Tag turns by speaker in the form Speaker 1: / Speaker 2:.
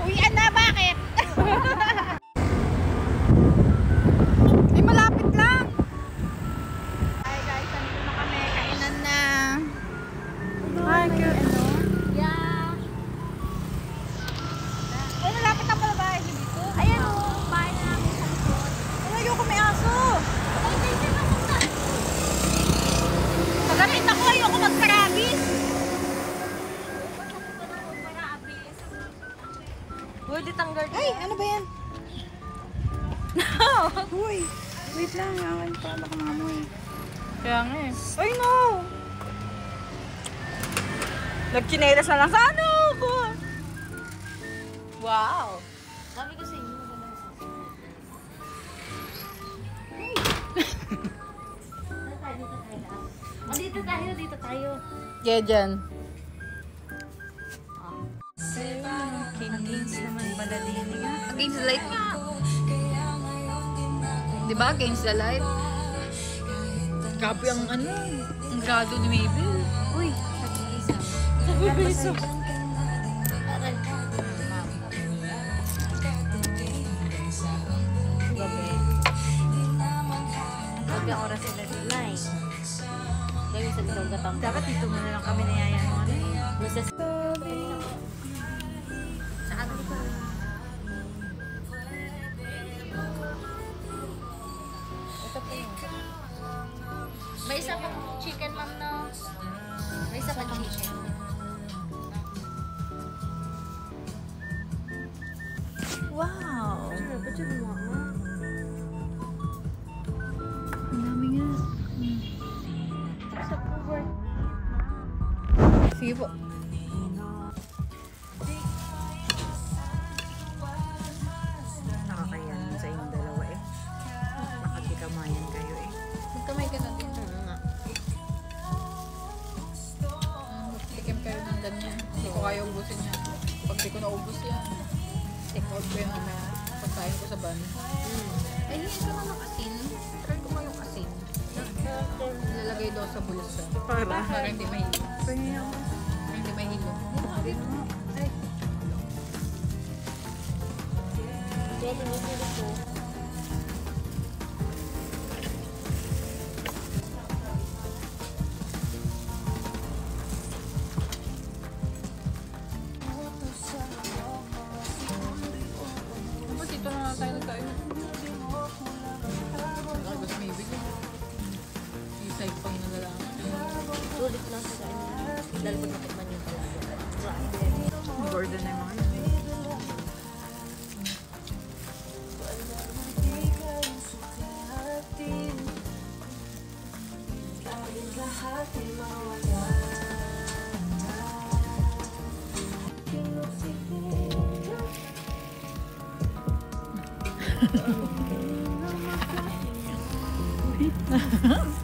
Speaker 1: Uwian na, bakit? Ay, malapit lang. Hi guys, nandito na kami. Kainan na. Hi, cute. Yeah. Ay, malapit na pala bahay niyo dito. Ayan o, bahay na namin sa likod. Ay, ayoko may aso. Ay, hindi na punta. Pagalit ako, ayoko magkarabis. Uy, ditanggal. Ay, ano ba yan? No! Uy, wait lang. Awan pa, baka maamoy. Kaya nga eh. Ay, no! Nagchinelas na lang sa ano ko. Wow!
Speaker 2: Sabi ko sa inyo, dito tayo.
Speaker 1: Yeah, dyan. Against naman pala din nga. Against the light nga. Diba? Against the light. Kapi ang ano. Ang gado ni Mabel. Uy. Sa
Speaker 2: Gabi ang oras sila din. Nice. Gawin sa litong gatang.
Speaker 1: Dapat dito muna lang kami nayayan mo.
Speaker 2: May isa pang chicken, ma'am, no? May isa pang chicken.
Speaker 1: Wow!
Speaker 2: Ba't yung gumawa mo?
Speaker 1: Ang dami nga.
Speaker 2: Sa cover.
Speaker 1: Sige po. Nakakaya naman sa inyong dalawa eh. Nakagikamayan kayo eh.
Speaker 2: Magkamay ka natin.
Speaker 1: Tikim kayo ng ganyan. Hindi ko kaya ubusin yan. Pag di ko naubos yan, take out ko yung pagkain ko sa van. Ay, hindi ka naman asin. Try ko ngayong asin. Nilalagay daw sa bulsa. Para hindi mahilo. Hindi mahilo. Ay. Dito na tayo nagkain. Gusto may ibig yun. Isay pang nalalaki.
Speaker 2: Sulit lang sa kain. Dahil pag natikman yung talaga.
Speaker 1: Gordon na yung mga yun. Ha ha ha.